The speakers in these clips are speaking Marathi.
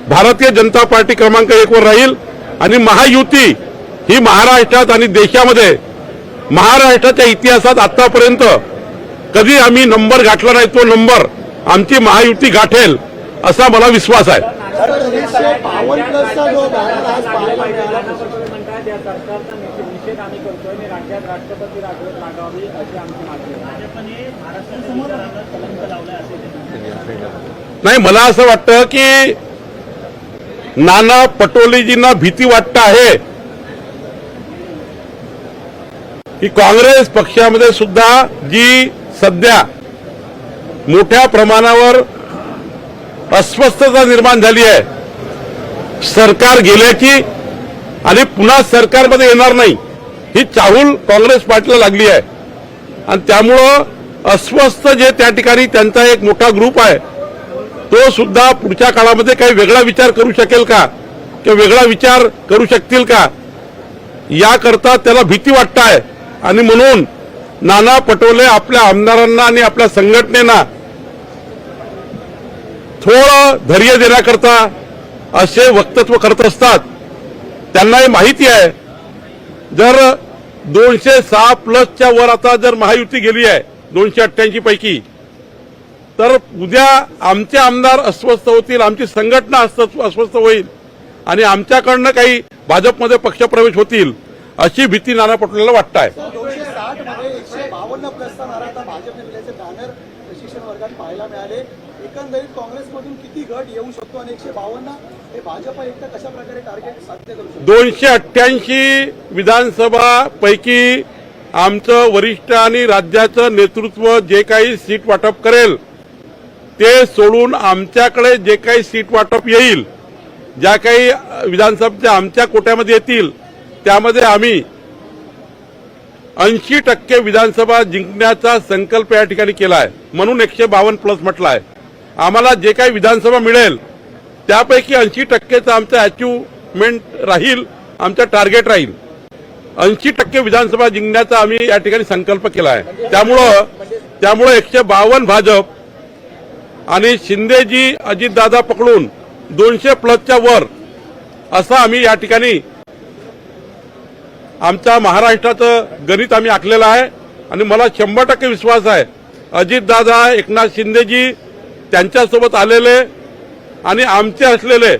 भारतीय जनता पार्टी क्रमांक 1 वर राहील आणि महायुती ही महाराष्ट्रात आणि देशामध्ये महाराष्ट्राच्या इतिहासात आतापर्यंत कधी आम्ही नंबर गाठला नाही, तो नंबर आमची महायुती गाठेल असा मला विश्वास आहे। नाही, मला असं वाटतं की नाना पटोलेजींना भीती वाटत आहे की काँग्रेस पक्षामध्ये सुद्धा जी सध्या मोठ्या प्रमाणावर अस्वस्थता निर्माण झाली आहे, सरकार गेल्याची आणि पुन्हा सरकारमध्ये येणार नाही ही चाहूल काँग्रेस पार्टीला लागली आहे आणि त्यामुळं अस्वस्थ जे त्या ठिकाणी त्यांचा एक मोठा ग्रुप आहे तो सुद्धा पुढच्या काळामध्ये काही वेगळा विचार करू शकेल का किंवा वेगळा विचार करू शकतील का याकरता त्याला भीती वाटत आहे आणि म्हणून नाना पटोले आपल्या आमदारांना आणि आपल्या संघटनेला थोडं धैर्य देण्याकरता असे वक्तव्य करत असतात। त्यांना हे माहिती आहे जर 206 प्लसच्या वर आता जर महायुती गेली आहे 288 पैकी, तर उद्या आमचे आमदार अस्वस्थ होतील, आमची संघटना अस्वस्थ होईल आणि आमच्याकडनं काही भाजपमध्ये पक्षप्रवेश होतील अशी भीती नाना पटोलेला वाटत आहे। 260 मध्ये 152 प्लसचा नारा आता भाजपने दिल्याचे बॅनर प्रशिक्षण वर्गात पाहायला मिळाले। एकंदरीत काँग्रेसमधून किती गट येऊ शकतो आणि 152 हे भाजप एकटा कशा प्रकारे टार्गेट साध्य करू शकतो? 288 विधानसभा पैकी आमचं वरिष्ठ आणि राज्याचं नेतृत्व जे काही सीट वाटप करेल ते सोडून आमच्याकडे जे काही सीट वाटप येईल, ज्या काही विधानसभेच्या आमच्या कोट्यामध्ये येतील त्यामध्ये आम्ही 80% विधानसभा जिंकण्याचा संकल्प या ठिकाणी केला आहे, म्हणून 152 प्लस म्हटलं आहे। आम्हाला जे काही विधानसभा मिळेल त्यापैकी 80%चं आमचं अचिव्हमेंट राहील, आमचं टार्गेट राहील। 80% विधानसभा जिंकण्याचा आम्ही या ठिकाणी संकल्प केला आहे। त्यामुळे 152 भाजप आणि शिंदेजी अजितदादा पकडून 200 प्लसच्या वर असं आम्ही या ठिकाणी आमच्या महाराष्ट्राचं गणित आम्ही आखलेलं आहे आणि मला 100% विश्वास आहे अजितदादा, एकनाथ शिंदेजी त्यांच्यासोबत आलेले आणि आमचे असलेले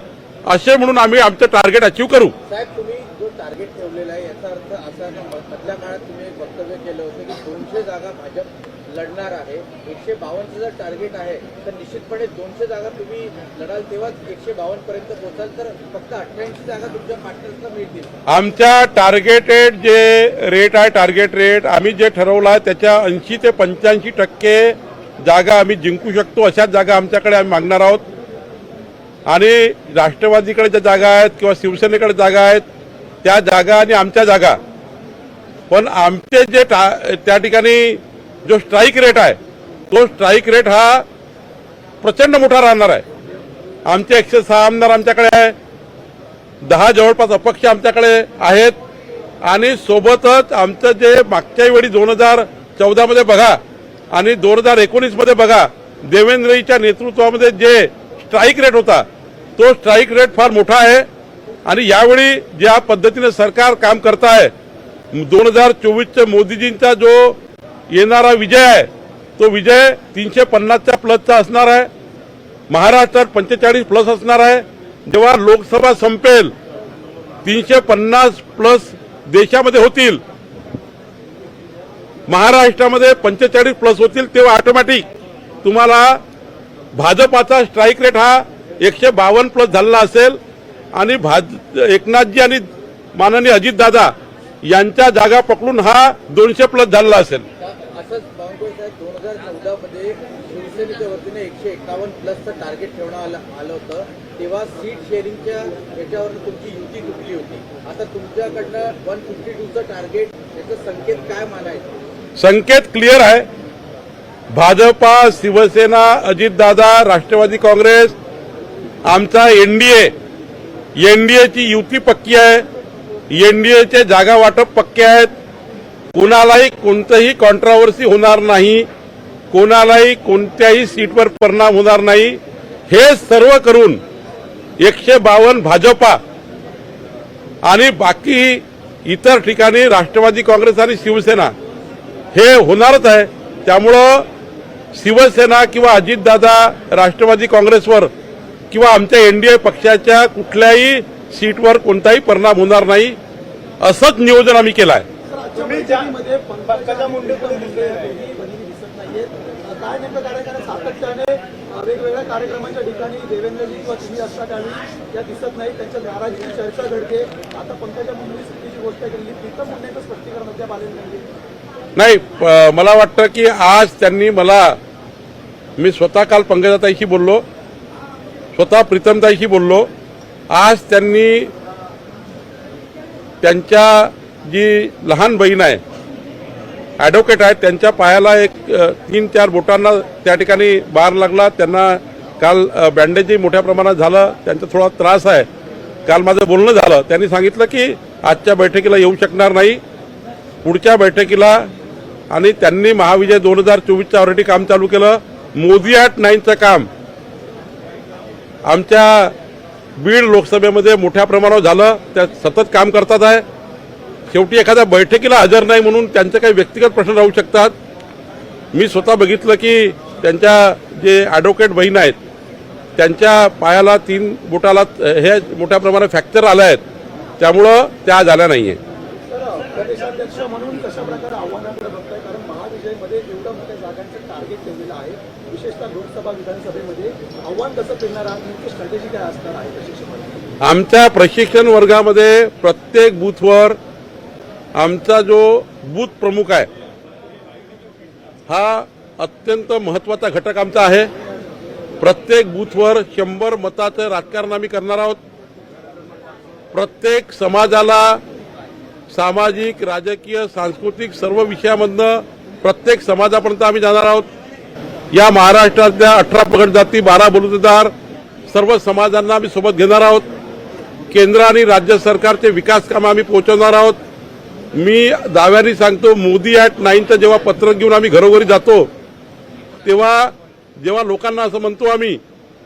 असे म्हणून आम्ही आमचं टार्गेट अचीव करू। साहेब, तुम्ही जो टार्गेट ठेवलेला आहे याचा अर्थ असा मधल्या काळात तुम्ही एक वक्तव्य केलं होतं की 200 जागा भाजप लढणार आहे, 152चं जर टार्गेट आहे तर निश्चितपणे 200 जागा तुम्ही लढाल तेव्हाच 152 पर्यंत पोहोचाल, तर फक्त 88 जागा तुमच्या पार्टनर्सला मिळतील। आमच्या टार्गेटेड जे रेट आहे, टार्गेट रेट आम्ही जे ठरवलं आहे त्याच्या 80 ते 85% जागा आम्ही जिंकू शकतो अशाच जागा आमच्याकडे आम्ही मागणार आहोत आणि राष्ट्रवादीकडे ज्या जागा आहेत किंवा शिवसेनेकडे जागा आहेत त्या जागा आणि आमच्या जागा, पण आमचे जे त्या ठिकाणी जो स्ट्राईक रेट आहे तो स्ट्राईक रेट हा प्रचंड मोठा राहणार आहे। आमचे 106 आमदार आमच्याकडे आहे, 10 जवळपास अपक्ष आमच्याकडे आहेत आणि सोबतच आमचं जे मागच्या वेळी 2014 मध्ये बघा आणि 2019 मध्ये बघा देवेंद्रजीच्या नेतृत्वामध्ये जे स्ट्राईक रेट होता तो स्ट्राईक रेट फार मोठा आहे आणि यावेळी ज्या पद्धतीने सरकार काम करत आहे 2024च्या मोदीजींचा जो येणारा विजय आहे तो विजय 350च्या प्लसचा असणार आहे, महाराष्ट्रात 45 प्लस असणार आहे। जेव्हा लोकसभा संपेल 350 प्लस देशामध्ये होतील, महाराष्ट्रामध्ये 45 प्लस होतील, तेव्हा ऑटोमॅटिक तुम्हाला भाजपाचा स्ट्राईक रेट हा 152 प्लस झालेला असेल आणि एकनाथजी आणि माननीय अजितदादा यांच्या जागा पकडून हा 200 प्लस झालेला असेल। असंच बावनकुळे साहेब 2014 मध्ये शिवसेनेच्या वतीने 151 प्लसचं टार्गेट ठेवण्यात आलं होतं, तेव्हा सीट शेअरिंगच्या याच्यावर तुमची युती तुटली होती। आता तुमच्याकडनं 152चं टार्गेट, याचा संकेत काय मानायचं? संकेत क्लिअर आहे, भाजपा, शिवसेना, अजितदादा, राष्ट्रवादी काँग्रेस, आमचा एनडीएची युती पक्की आहे, एनडीएचे जागा वाटप पक्के आहेत, कोणालाही कोणतीही कॉन्ट्रोवर्सी होणार नाही, कोणालाही कोणत्याही सीटवर परिणाम होणार नाही। हे सर्व करून 152 भाजपा आणि बाकी इतर ठिकाणी राष्ट्रवादी काँग्रेस आणि शिवसेना हे होणारच आहे। त्यामुळं शिवसेना किंवा अजितदादा राष्ट्रवादी काँग्रेसवर किंवा आमच्या एनडीए पक्षाच्या कुठल्याही सीटवर कोणताही परिणाम होणार नाही, असंच नियोजन आम्ही केलं आहे। मध्ये पंकजा मुंडे पण भगिनी दिसत नाहीये, काय नेमकं कारण सातत्याने वेगवेगळ्या कार्यक्रमांच्या ठिकाणी देवेंद्रजी किंवा तुम्ही असता त्यावेळी या दिसत नाही, त्यांच्या नाराजीची चर्चा घडते। आता पंकजा मुंडे सुट्टीची गोष्ट केली, प्रीतम मुंडेचं स्पष्टीकरण अद्याप आलेलं नाहीये। मला वाटतं की आज त्यांनी मी स्वतः काल पंकजाताईशी बोललो, स्वतः प्रीतमताईशी बोललो। आज त्यांनी त्यांच्या जी लहान बहीण आहे, ॲडव्होकेट आहे, त्यांच्या पायाला एक 3-4 बोटांना त्या ठिकाणी बार लागला। त्यांना काल बँडेजही मोठ्या प्रमाणात झालं, त्यांचा थोडा त्रास आहे। काल माझं बोलणं झालं, त्यांनी सांगितलं की आजच्या बैठकीला येऊ शकणार नाही, पुढच्या बैठकीला। आणि त्यांनी महाविजय 2024चं ऑलरेडी काम चालू केलं। मोदी ॲट 9चं काम आमच्या बीड लोकसभेमध्ये मोठ्या प्रमाणावर झालं, त्या सतत काम करतात आहे। शेवटी एखाद्या बैठकीला हजर नाही म्हणून त्यांचे काही व्यक्तिगत प्रश्न राहू शकतात। मी स्वतः बघितलं की त्यांच्या जे ॲडव्होकेट बहीण आहेत त्यांच्या पायाला 3 बोटाला हे मोठ्या प्रमाणात फ्रॅक्चर आले आहेत, त्यामुळं त्या झाल्या नाही आहे। प्रदेशाध्यक्ष म्हणून कशा प्रकारे आव्हानाकडे बघताय, कारण महाविजयमध्ये एवढ्या मोठ्या जागांचं टार्गेट ठेवलेलं आहे, विशेषतः लोकसभा विधानसभेमध्ये आव्हान कसं पेलणार आहे, नेमकी स्ट्रॅटेजी काय असणार आहे प्रशिक्षण? आमच्या प्रशिक्षण वर्गामध्ये प्रत्येक बूथवर आमचा जो बूथ प्रमुख आहे हा अत्यंत महत्त्वाचा घटक आमचा आहे। प्रत्येक बूथवर 100 मताचं राजकारण आम्ही करणार आहोत। प्रत्येक समाजाला सामाजिक, राजकीय, सांस्कृतिक सर्व विषयामधनं प्रत्येक समाजापर्यंत आम्ही जाणार आहोत। या महाराष्ट्रातल्या 18 पगड जाती, 12 बलुतेदार सर्व समाजांना आम्ही सोबत घेणार आहोत। केंद्र आणि राज्य सरकारचे विकास कामं आम्ही पोहोचवणार आहोत। मी दाव्याने सांगतो, मोदी ॲट 9चं जेव्हा पत्रक घेऊन आम्ही घरोघरी जातो जेव्हा लोकांना असं म्हणतो आम्ही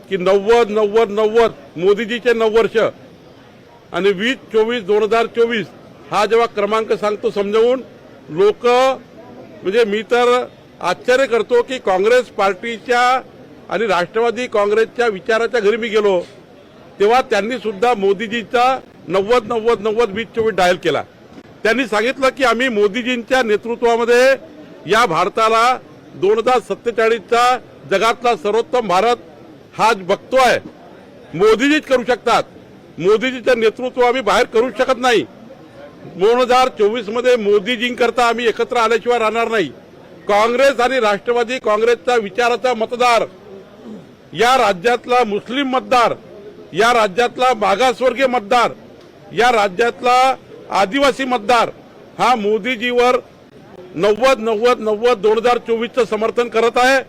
की 90-90-90 मोदीजीचे 9 वर्ष आणि 2024-2024 हा जेव्हा क्रमांक सांगतो समजावून, लोक म्हणजे मी तर आश्चर्य करतो की काँग्रेस पार्टीच्या आणि राष्ट्रवादी काँग्रेसच्या विचाराच्या घरी मी गेलो तेव्हा त्यांनी सुद्धा मोदीजीचा 90-90-90-20-24 डायल केला। त्यांनी सांगितलं की आम्ही मोदीजींच्या नेतृत्वामध्ये या भारताला 2047चा जगातला सर्वोत्तम भारत हा बघतोय, मोदीजीच करू शकतात, मोदीजीचं नेतृत्व आम्ही बाहेर करू शकत नाही। 2024 मध्ये मोदीजींकरता आम्ही एकत्र आल्याशिवाय राहणार नाही। काँग्रेस आणि राष्ट्रवादी काँग्रेसचा विचाराचा मतदार, या राज्यातला मुस्लिम मतदार, या राज्यातला मागासवर्गीय मतदार, या राज्यातला आदिवासी मतदार हा मोदीजीवर 90-90-90 2024चं समर्थन करत आहे।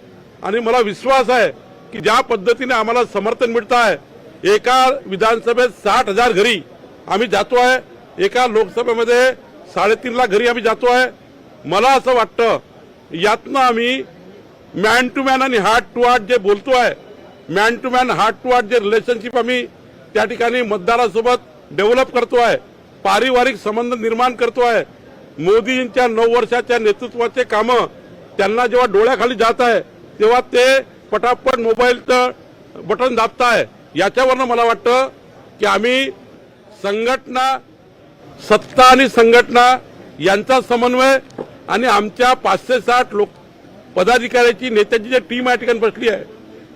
आणि मला विश्वास आहे की ज्या पद्धतीने आम्हाला समर्थन मिळत आहे, एका विधानसभेत 60,000 घरी आम्ही जातो आहे, एका लोकसभेमध्ये 3.5 लाख घरी आम्ही जातो आहे। मला असं वाटतं यातनं आम्ही मॅन टू मॅन आणि हार्ट टू हार्ट जे बोलतो आहे, man to man heart to heart जे रिलेशनशिप आम्ही त्या ठिकाणी मतदारासोबत डेव्हलप करतो आहे, पारिवारिक संबंध निर्माण करतो आहे। मोदींच्या 9 वर्षाच्या नेतृत्वाचे कामं त्यांना जेव्हा डोळ्याखाली जात आहे तेव्हा ते पटापट मोबाईलचं बटन दाबताय। याच्यावरनं मला वाटतं की आम्ही संघटना, सत्ता आणि संघटना यांचा समन्वय आणि आमच्या 560 लोक पदाधिकाऱ्याची, नेत्याची जी टीम या ठिकाणी बसली आहे,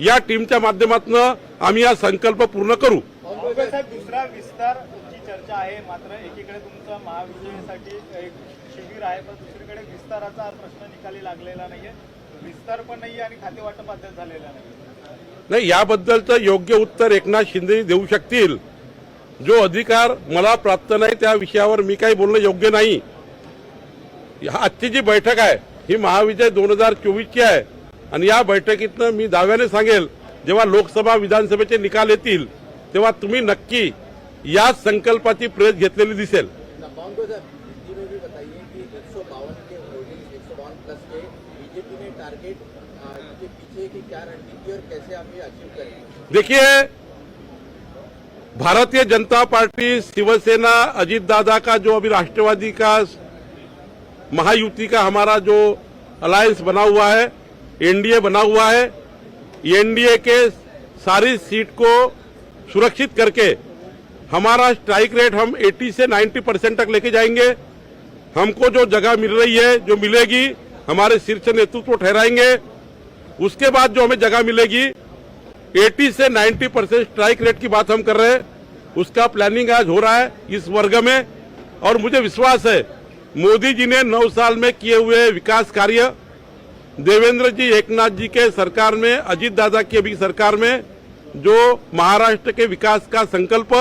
या टीमच्या माध्यमातून आम्ही हा संकल्प पूर्ण करू। दुसरा विस्तारची चर्चा आहे, मात्र एकीकडे तुमचं महाविजयासाठी एक शिबिर आहे, पण दुसरीकडे विस्ताराचा प्रश्न निकाली लागलेला नाहीये, विस्तार पण नाहीये आणि खाते वाटप अद्याप झालेलं नाही। याबद्दलचं योग्य उत्तर एकनाथ शिंदे देऊ शकतील। जो अधिकार मला प्राप्त नाही त्या विषयावर मी काही बोलणं योग्य नाही। आजची जी बैठक आहे ही महाविजय 2024ची आहे आणि या बैठकीतनं मी दाव्याने सांगेल, जेव्हा लोकसभा विधानसभेचे निकाल येतील तेव्हा तुम्ही नक्की या संकल्पाची प्रेस घेतलेली दिसेल। देखिए, भारतीय जनता पार्टी, शिवसेना, अजीत दादा का जो अभी राष्ट्रवादी का महायुति का हमारा जो अलायंस बना हुआ है, एनडीए बना हुआ है, एनडीए के सारी सीट को सुरक्षित करके हमारा स्ट्राइक रेट हम 80 से 90% तक लेके जाएंगे। हमको जो जगह मिल रही है, जो मिलेगी, हमारे शीर्ष नेतृत्व ठहराएंगे। उसके बाद जो हमें जगह मिलेगी 80 से 90% स्ट्राइक रेट की बात हम कर रहे हैं, उसका प्लानिंग आज हो रहा है इस वर्ग में। और मुझे विश्वास है मोदी जी ने 9 साल में किए हुए विकास कार्य, देवेंद्र जी, एकनाथ जी के सरकार में, अजीत दादा की अभी सरकार में जो महाराष्ट्र के विकास का संकल्प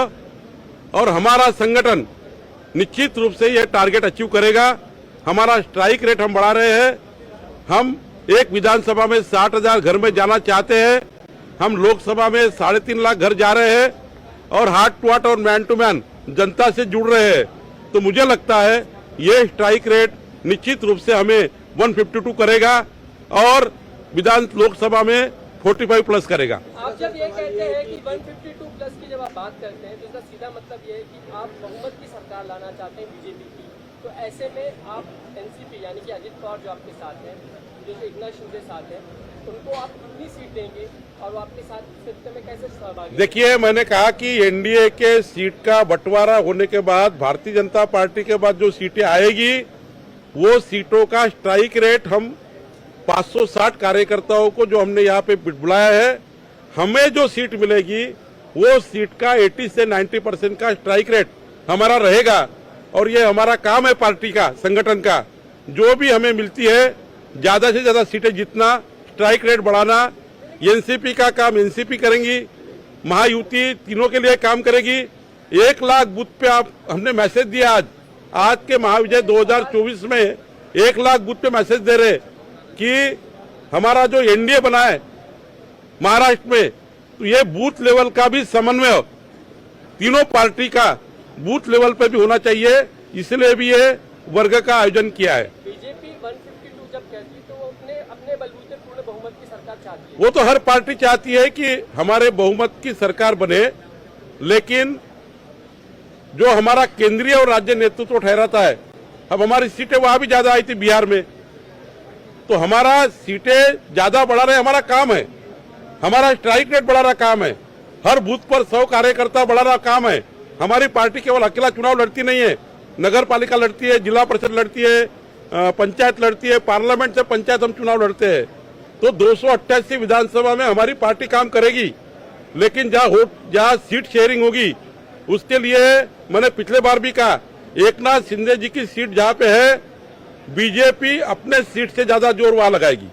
और हमारा संगठन निश्चित रूप से यह टारगेट अचीव करेगा। हमारा स्ट्राइक रेट हम बढ़ा रहे हैं। हम एक विधानसभा में 60,000 घर में जाना चाहते हैं, हम लोकसभा में 3.5 लाख घर जा रहे हैं और हार्ट टू हार्ट और मैन टू मैन जनता से जुड़ रहे हैं। तो मुझे लगता है ये स्ट्राइक रेट निश्चित रूप से हमें 152 करेगा और लोकसभा में 45 प्लस करेगा। आप जब ये कहते हैं कि 152 प्लस की जब आप बात करते हैं तो इसका सीधा मतलब ये है कि आप बहुमत की सरकार लाना चाहते हैं बीजेपी की। तो ऐसे में आप एनसीपी यानी कि अजित पवार जो आपके साथ हैं, जो एकनाथ शिंदे साथ हैं, उनको आप कितनी सीट देंगे और वो आपके साथ सत्ता में कैसे सहभागी? देखिए, मैंने कहा कि एनडीए के सीट का बंटवारा होने के बाद भारतीय जनता पार्टी के बाद जो सीटें आएगी वो सीटों का स्ट्राइक रेट हम 560 कार्यकर्ताओं को जो हमने यहाँ पे बुलाया है, हमें जो सीट मिलेगी वो सीट का 80 से 90% का स्ट्राइक रेट हमारा रहेगा। और ये हमारा काम है पार्टी का, संगठन का, जो भी हमें मिलती है ज्यादा से ज्यादा सीटें जीतना, स्ट्राइक रेट बढ़ाना। एनसीपी का काम एनसीपी करेंगी, महायुति तीनों के लिए काम करेगी। 1 लाख बूथ पे आप हमने मैसेज दिया आज के महाविजय 2024 में 1 लाख बूथ पे मैसेज दे रहे कि हमारा जो एनडीए बना है महाराष्ट्र में, तो ये बूथ लेवल का भी समन्वय तीनों पार्टी का बूथ लेवल पे भी होना चाहिए, इसलिए भी ये वर्ग का आयोजन किया है। बीजेपी 152 जब कहती है तो वो अपने बलबूते पूर्ण बहुमत की सरकार चाहती है। वो तो हर पार्टी चाहती है कि हमारे बहुमत की सरकार बने, लेकिन जो हमारा केंद्रीय और राज्य नेतृत्व ठहराता है, अब हमारी सीटें वहां भी ज्यादा आई थी बिहार में, तो हमारा सीटें ज्यादा बढ़ा रहे हमारा काम है, हमारा स्ट्राइक रेट बढ़ा रहा काम है, हर बूथ पर 100 कार्यकर्ता बढ़ा रहा काम है। हमारी पार्टी केवल अकेला चुनाव लड़ती नहीं है, नगर पालिका लड़ती है, जिला परिषद लड़ती है, पंचायत लड़ती है, पार्लियामेंट से पंचायत हम चुनाव लड़ते हैं। तो 288 विधानसभा में हमारी पार्टी काम करेगी, लेकिन जहाँ सीट शेयरिंग होगी उसके लिए मैंने पिछले बार भी कहा, एकनाथ शिंदे जी की सीट जहाँ पे है बीजेपी अपने सीट से ज्यादा जोर वहां लगाएगी,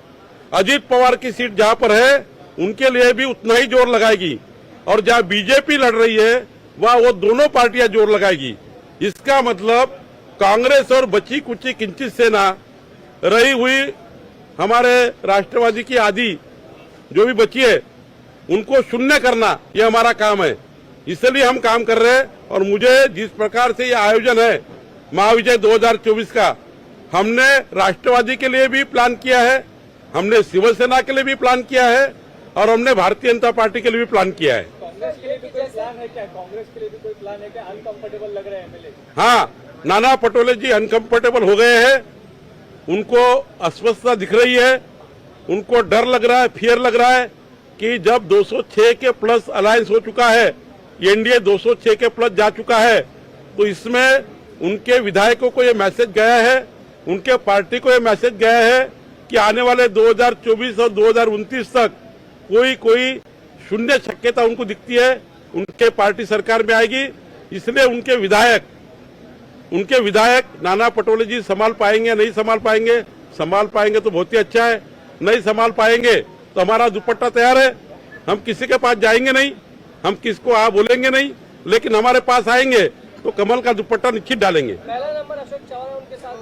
अजीत पवार की सीट जहाँ पर है उनके लिए भी उतना ही जोर लगाएगी, और जहाँ बीजेपी लड़ रही है वहां वो दोनों पार्टियां जोर लगाएगी। इसका मतलब कांग्रेस और बची कुची किंचित सेना रही हुई हमारे राष्ट्रवादी की आधी जो भी बची है उनको शून्य करना, ये हमारा काम है, इसलिए हम काम कर रहे हैं। और मुझे जिस प्रकार से ये आयोजन है महाविजय 2024 का, हमने राष्ट्रवादी के लिए भी प्लान किया है, हमने शिवसेना के लिए भी प्लान किया है और हमने भारतीय जनता पार्टी के लिए भी प्लान किया है। कांग्रेस के लिए भी कोई प्लान है क्या? कांग्रेस के लिए भी कोई प्लान है क्या? अनकंफर्टेबल लग रहे हैं एमएलए? हाँ, नाना पटोले जी अनकंफर्टेबल हो गए हैं, उनको अस्वस्थता दिख रही है, उनको डर लग रहा है, फियर लग रहा है कि जब 206 के प्लस अलायंस हो चुका है, एनडीए 206 के प्लस जा चुका है, तो इसमें उनके विधायकों को ये मैसेज गया है, उनके पार्टी को ये मैसेज गया है कि आने वाले 2024 और 2029 तक कोई शून्य शक्यता उनको दिखती है, उनके पार्टी सरकार में आएगी। इसलिए उनके विधायक नाना पटोले जी संभाल पाएंगे या नहीं संभाल पाएंगे? संभाल पाएंगे तो बहुत ही अच्छा है, नहीं संभाल पाएंगे तो हमारा दुपट्टा तैयार है, हम किसी के पास जाएंगे नहीं, हम किसको बोलेंगे नहीं, लेकिन हमारे पास आएंगे तो कमल का दुपट्टा निश्चित डालेंगे। पहला नंबर अशोक चौहान, उनके साथ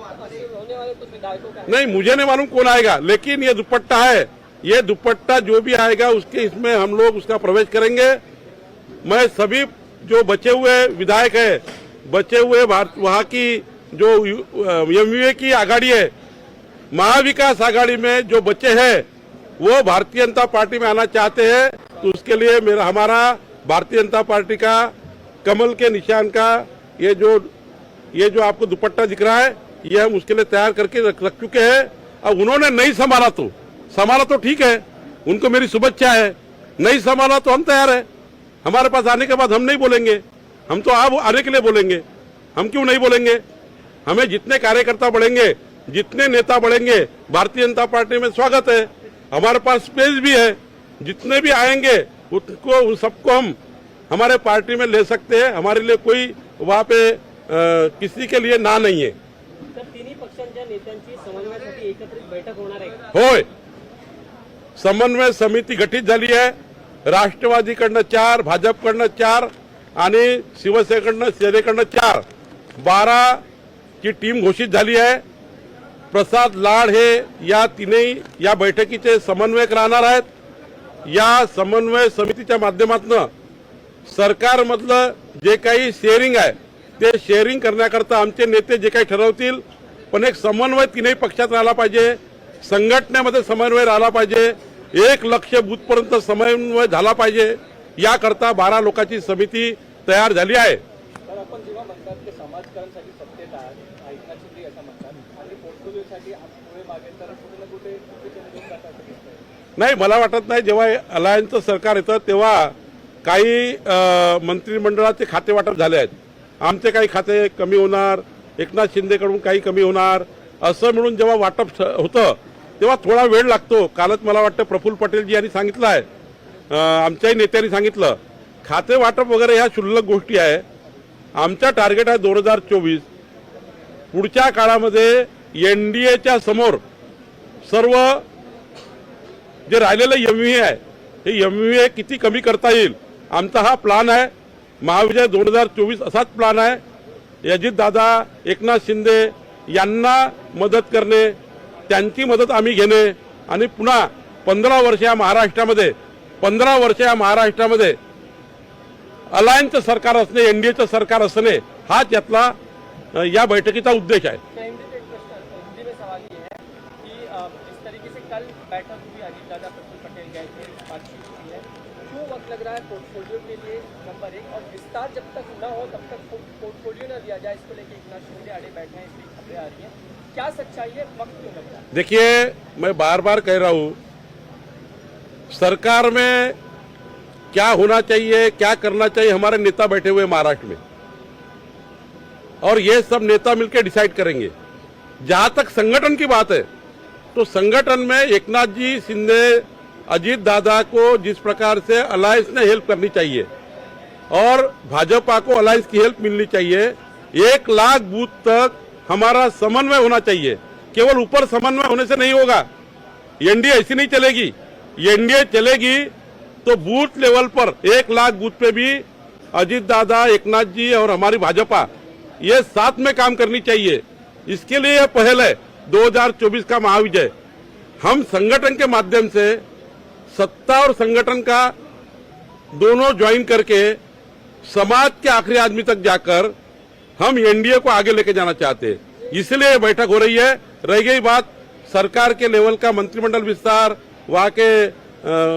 होने वाले कुछ विधायकों का नहीं, मुझे नहीं मालूम कौन आएगा, लेकिन ये दुपट्टा है, ये दुपट्टा जो भी आएगा उसके इसमें हम लोग उसका प्रवेश करेंगे। मैं सभी जो बचे हुए विधायक है, बचे हुए वहाँ की जो एमयूए की आघाड़ी है, महाविकास आघाड़ी में जो बच्चे हैं वो भारतीय जनता पार्टी में आना चाहते हैं, तो उसके लिए हमारा भारतीय जनता पार्टी का कमल के निशान का ये जो आपको दुपट्टा दिख रहा है, ये हम उसके लिए तैयार करके रख चुके हैं। अब उन्होंने नहीं संभाला तो ठीक है, उनको मेरी शुभेच्छा है। नहीं संभाला तो हम तैयार है। हमारे पास आने के बाद हम नहीं बोलेंगे, हम तो आप आने के लिए बोलेंगे। हम क्यों नहीं बोलेंगे? हमें जितने कार्यकर्ता बढ़ेंगे, जितने नेता बढ़ेंगे, भारतीय जनता पार्टी में स्वागत है। हमारे पास स्पेस भी है, जितने भी आएंगे उन सबको हम हमारे पार्टी में ले सकते हैं। हमारे लिए कोई वहाँ पे किसी के लिए ना नहीं है। तर तिन्ही पक्षांच्या नेत्यांची समन्वयासाठी एकत्रित बैठक होणार आहे का? होय, समन्वय समिती गठीत झाली आहे। राष्ट्रवादीकडनं 4, भाजपकडनं 4 आणि सेनेकडनं 4, 12 ची टीम घोषित झाली आहे। प्रसाद लाड हे या तीनही या बैठकीचे समन्वयक राहणार आहेत। या समन्वय समितीच्या माध्यमातून सरकारमधलं जे काही शेअरिंग आहे ते शेअरिंग करण्याकरता आमचे नेते जे काही ठरवतील, पण एक समन्वय तीनही पक्षात राहिला पाहिजे, संघटनेमध्ये समन्वय राहिला पाहिजे, 1 लक्ष बूथपर्यंत समन्वय झाला पाहिजे। याकरता 12 लोकांची समिती तयार झाली आहे। तर आपण जेव्हा म्हणतात की समाजकारणसाठी सत्तेत आहात, एकनाथ शिंदे असं म्हणतात आणि पोर्टफोलिओसाठी पुढे मागे तर कुठे ना कुठे चुकीचं जात असं दिसतंय। नाही, मला वाटत नाही जेव्हा अलायन्सचं सरकार येतं तेव्हा काही मंत्रिमंडळाचे खाते वाटप झाले आहेत। आमचे काही खाते कमी होणार, एकनाथ शिंदेकडून काही कमी होणार, असं म्हणून जेव्हा वाटप होतं तेव्हा थोडा वेळ लागतो। कालच मला वाटतं प्रफुल्ल पटेलजी यांनी सांगितलं आहे, आमच्याही नेत्यांनी सांगितलं, खाते वाटप वगैरे ह्या क्षुल्लक गोष्टी आहे। आमचा टार्गेट आहे 2024, पुढच्या काळामध्ये एनडीएच्या समोर सर्व जे राहिलेलं एमव्हीए आहे हे एमव्हीए किती कमी करता येईल, आमचा हा प्लान आहे। महाविजय 2024 असाच प्लान आहे। अजितदादा, एकनाथ शिंदे यांना मदत करणे, त्यांची मदत आम्ही घेणे आणि पुन्हा 15 वर्ष या महाराष्ट्रामध्ये अलायन्सचं सरकार असणे, एनडीएचं सरकार असणे, हाच यातला या बैठकीचा उद्देश आहे। हिंदी में सवाल ये है कि जिस तरीके से कल बैठक हुई, अजीत दादा प्रफुल्ल पटेल गए थे, बातचीत हुई है, क्यों वक्त लग रहा है पोर्टफोलियो के लिए? नंबर 1, और विस्तार जब तक न हो तब तक पोर्टफोलियो न दिया जाए, इसको लेकर एकनाथ शिंदे आड़े बैठे हैं, इसकी खबरें आ रही हैं। क्या सच्चाई है, वक्त क्यों लग रहा है? देखिए, मैं बार बार कह रहा हूं, सरकार में क्या होना चाहिए, क्या करना चाहिए, हमारे नेता बैठे हुए महाराष्ट्र में, और ये सब नेता मिलकर डिसाइड करेंगे। जहां तक संगठन की बात है तो संगठन में एकनाथ जी शिंदे, अजीत दादा को जिस प्रकार से अलायंस ने हेल्प करनी चाहिए और भाजपा को अलायंस की हेल्प मिलनी चाहिए, 1 लाख बूथ तक हमारा समन्वय होना चाहिए। केवल ऊपर समन्वय होने से नहीं होगा, एनडीए ऐसी नहीं चलेगी। एनडीए चलेगी तो बूथ लेवल पर 1 लाख बूथ पे भी अजीत दादा, एकनाथ जी और हमारी भाजपा ये साथ में काम करनी चाहिए। इसके लिए यह पहल है 2024 का महाविजय। हम संगठन के माध्यम से सत्ता और संगठन का दोनों ज्वाइन करके समाज के आखिरी आदमी तक जाकर हम एनडीए को आगे लेके जाना चाहते हैं, इसलिए ये बैठक हो रही है। रह गई बात सरकार के लेवल का मंत्रिमंडल विस्तार, वहाँ के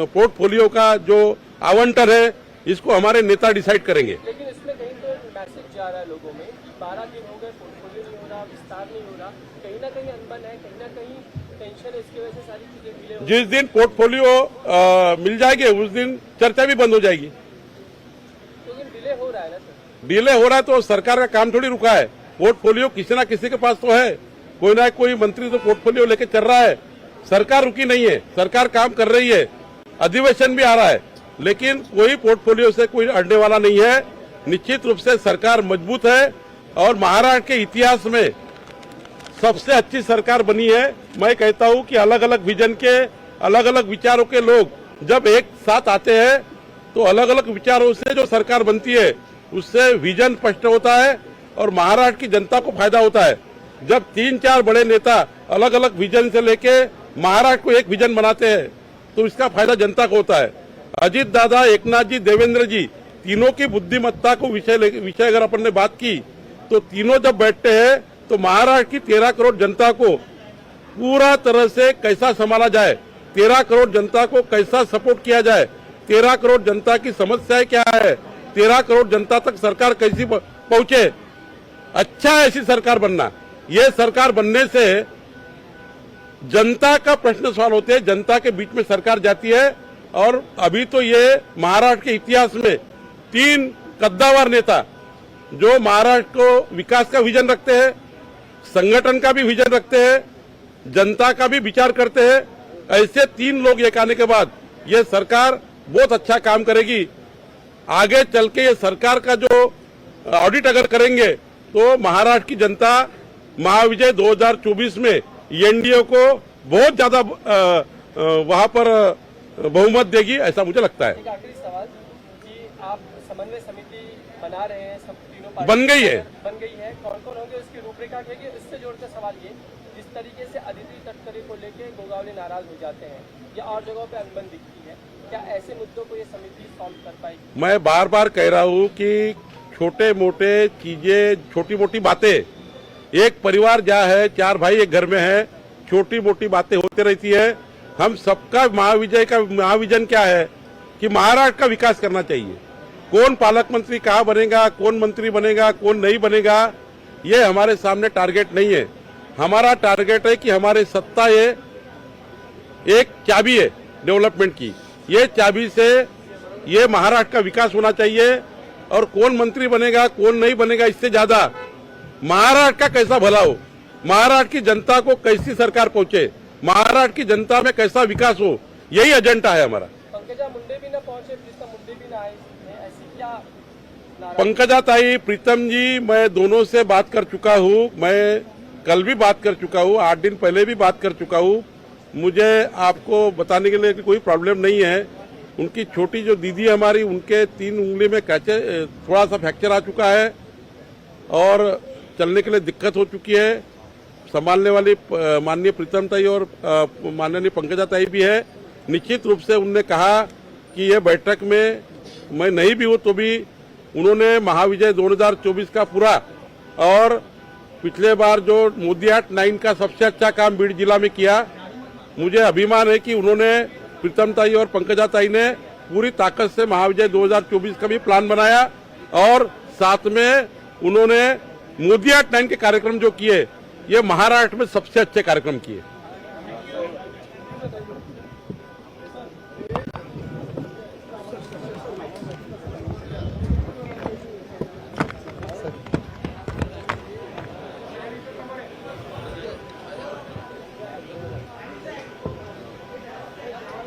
पोर्टफोलियो का जो आवंटन है, इसको हमारे नेता डिसाइड करेंगे। लेकिन इसमें कहीं तो मैसेज जा रहा है लोगों में कि 12 दिन हो गए, पोर्टफोलियो नहीं हो रहा, विस्तार नहीं हो रहा, कहीं ना कहीं अनबन है, कहीं ना कहीं टेंशन है, इसकी वजह से सारी चीजें डिले हो। जिस दिन पोर्टफोलियो मिल जाएगी उस दिन चर्चा भी बंद हो जाएगी। लेकिन डिले हो रहा है ना सर। डिले हो रहा है तो सरकार का काम थोड़ी रुका है। पोर्टफोलियो किसी ना किसी के पास तो है, कोई ना कोई मंत्री तो पोर्टफोलियो लेके चल रहा है। सरकार रुकी नहीं है, सरकार काम कर रही है, अधिवेशन भी आ रहा है, लेकिन कोई पोर्टफोलियो से कोई अड़ने वाला नहीं है। निश्चित रूप से सरकार मजबूत है और महाराष्ट्र के इतिहास में सबसे अच्छी सरकार बनी है। मैं कहता हूं कि अलग अलग विजन के, अलग अलग विचारों के लोग जब एक साथ आते हैं तो अलग अलग विचारों से जो सरकार बनती है उससे विजन स्पष्ट होता है और महाराष्ट्र की जनता को फायदा होता है। जब 3-4 बड़े नेता अलग अलग विजन से लेके महाराष्ट्र को एक विजन बनाते हैं तो इसका फायदा जनता को होता है। अजीत दादा, एकनाथ जी, देवेंद्र जी, तीनों की बुद्धिमत्ता को विषय अगर अपन ने बात की तो तीनों जब बैठते हैं तो महाराष्ट्र की 13 करोड़ जनता को पूरा तरह से कैसा संभाला जाए, 13 करोड़ जनता को कैसा सपोर्ट किया जाए, 13 करोड़ जनता की समस्याएं क्या है, 13 करोड़ जनता तक सरकार कैसी पहुंचे। अच्छा है ऐसी सरकार बनना। ये सरकार बनने से जनता का प्रश्न सवाल होते हैं, जनता के बीच में सरकार जाती है। और अभी तो ये महाराष्ट्र के इतिहास में 3 कद्दावर नेता जो महाराष्ट्र को विकास का विजन रखते हैं, संगठन का भी विजन रखते हैं, जनता का भी विचार करते हैं, ऐसे 3 लोग एक आने के बाद ये सरकार बहुत अच्छा काम करेगी। आगे चल के ये सरकार का जो ऑडिट अगर करेंगे तो महाराष्ट्र की जनता महाविजय 2024 में एनडीए को बहुत ज्यादा वहां पर बहुमत देगी, ऐसा मुझे लगता है। एक आखिरी सवाल कि आप समन्वय समिति बना रहे हैं, सब तीनों बन गई है। कौन कौन होंगे उसकी रूपरेखा क्या है? इससे जोड़कर सवाल ये, जिस तरीके से अदिति तटकरे को लेकर गोगावले नाराज हो जाते हैं या और जगहों पे अनबन दिखती है, क्या ऐसे मुद्दों को ये समिति सॉल्व कर पाएगी? मैं बार बार कह रहा हूं कि छोटे मोटे चीजें, छोटी मोटी बातें, एक परिवार जहाँ है, 4 भाई एक घर में है, छोटी मोटी बातें होती रहती है। हम सबका महाविजन क्या है कि महाराष्ट्र का विकास करना चाहिए। कौन पालक मंत्री कहाँ बनेगा, कौन मंत्री बनेगा, कौन नहीं बनेगा, ये हमारे सामने टारगेट नहीं है। हमारा टारगेट है कि हमारे सत्ता ये एक चाबी है डेवलपमेंट की। ये चाबी से ये महाराष्ट्र का विकास होना चाहिए। और कौन मंत्री बनेगा, कौन नहीं बनेगा, इससे ज्यादा महाराष्ट्र का कैसा भला हो, महाराष्ट्र की जनता को कैसी सरकार पहुंचे, महाराष्ट्र की जनता में कैसा विकास हो, यही एजेंडा है हमारा। पंकजा मुंडे भी न पहुंचे, प्रीतम मुंडे भी न आए, ऐसी क्या पंकजा ताई, प्रीतम जी, मैं दोनों से बात कर चुका हूँ। मैं कल भी बात कर चुका हूँ, 8 दिन पहले भी बात कर चुका हूँ। मुझे आपको बताने के लिए कि कोई प्रॉब्लम नहीं है। उनकी छोटी जो दीदी है हमारी, उनके 3 उंगली में थोड़ा सा फ्रैक्चर आ चुका है और चलने के लिए दिक्कत हो चुकी है। संभालने वाली माननीय प्रीतम ताई और माननीय पंकजा ताई भी है। निश्चित रूप से उन्होंने कहा कि ये बैठक में मैं नहीं भी हूँ तो भी उन्होंने महाविजय 2024 का पूरा और पिछले बार जो मोदी हाट 9 का सबसे अच्छा काम बीड़ जिला में किया, मुझे अभिमान है कि उन्होंने, प्रीतम ताई और पंकजा ताई ने पूरी ताकत से महाविजय 2024 का भी प्लान बनाया और साथ में उन्होंने मोदी हाट 9 के कार्यक्रम जो किए, ये महाराष्ट्र में सबसे अच्छे कार्यक्रम किए।